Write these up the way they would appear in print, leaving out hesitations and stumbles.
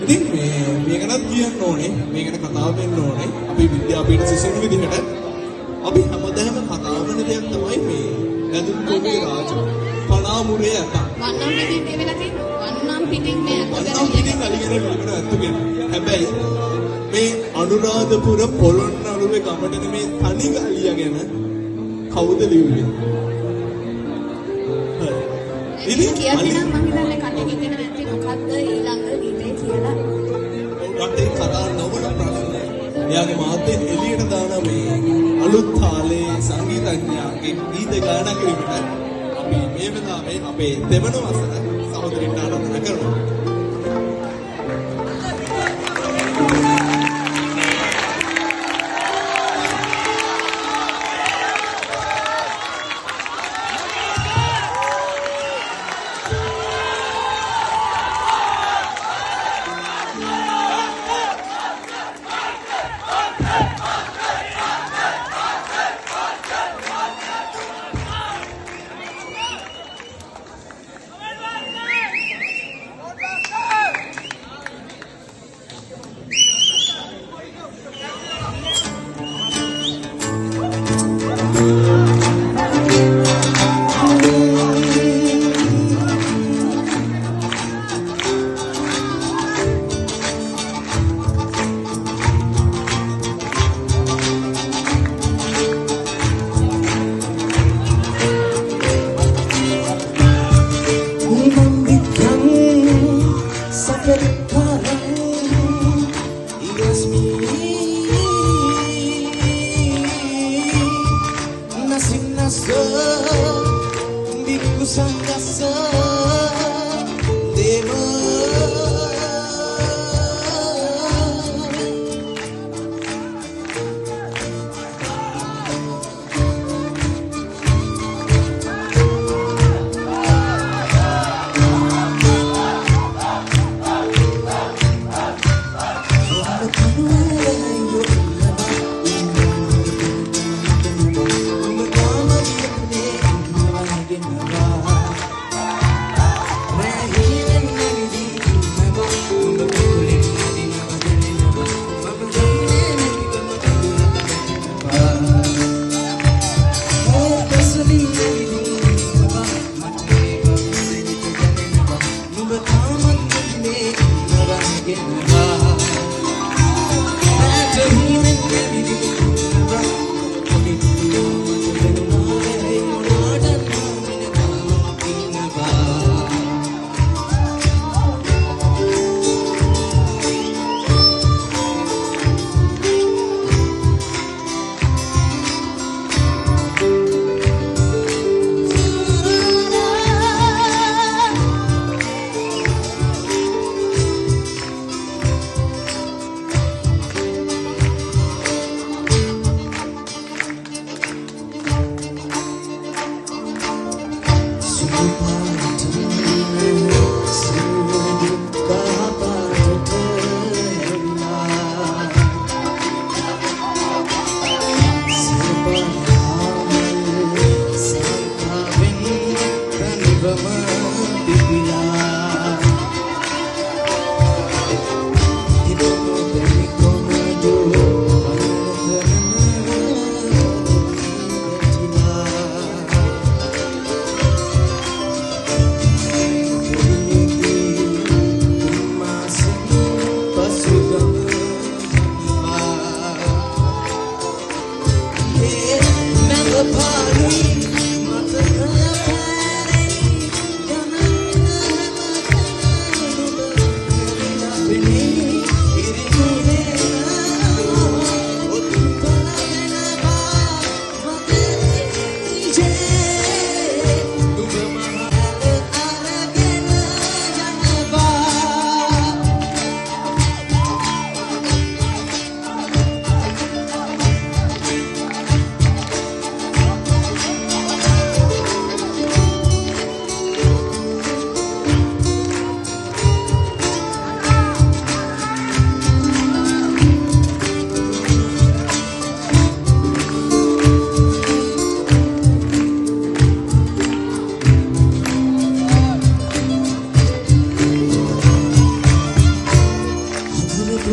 ඉතින් මේක නම් කියන්න ඕනේ. මේකට කතාව වෙන්න ඕනේ. අපි විද්‍යාපීඨ සිසුන් විදිහට අපි හැමදාම කතා වෙන දෙයක් තමයි මේ නැදුම් කොමේ රාජ. පනාමුරේ ඇත. වන්නම් පිටින් මේ වෙලා තියෙනවා. වන්නම් පිටින් මේ වන්නම් පිටින් අලිගෙන පිළිගන්න ඇතුගෙන. හැබැයි මේ අනුරාධපුර පොළොන්නරුවේ ගමට මේ තනි ගලිය ගැන කවුද ලියුවේ? ඉතින් කියන්නේ නම් මම හිතන්නේ කටේ ඉගෙන නැති මොකද්ද ඊළඟ ගීතේ කියලා. රටේ කතා නොවන ප්‍රශ්න. එයාගේ මාතේ එළියට දාන මේ අලුත් තාලේ සංගීතඥයාගේ ගීත ගායනා කිරීමට අපි මේ වෙලාවේ අපේ දෙවන වසර සහෝදරින්ට ආරාධනා කරනවා.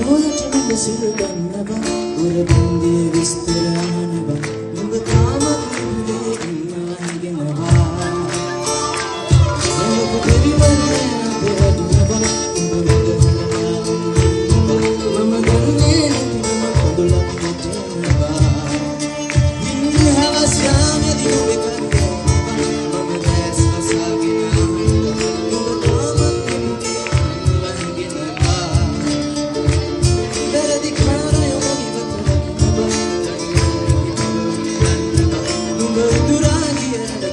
මෝලට නුඹ සිල් ගන්නවා උරබින්දිය විස්තර අහනවා නුඹ තාමත් නිදේ ඉන්නවා හිගෙනවා නුඹ පරිවර්තන බෙහෙදුනවා නුඹ මම දන්නේ නුඹ පොදුලක් නැතනවා ඉන්නවස් යාමදී නුඹ කරනවා මම දැස් වසගෙන නුඹ තාමත් නිදේ ඉන්නවා හිගෙනවා වැරදි කාරණය නුඹ උදුරා ගියරට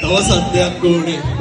තව සද්දයක් ඕනේ.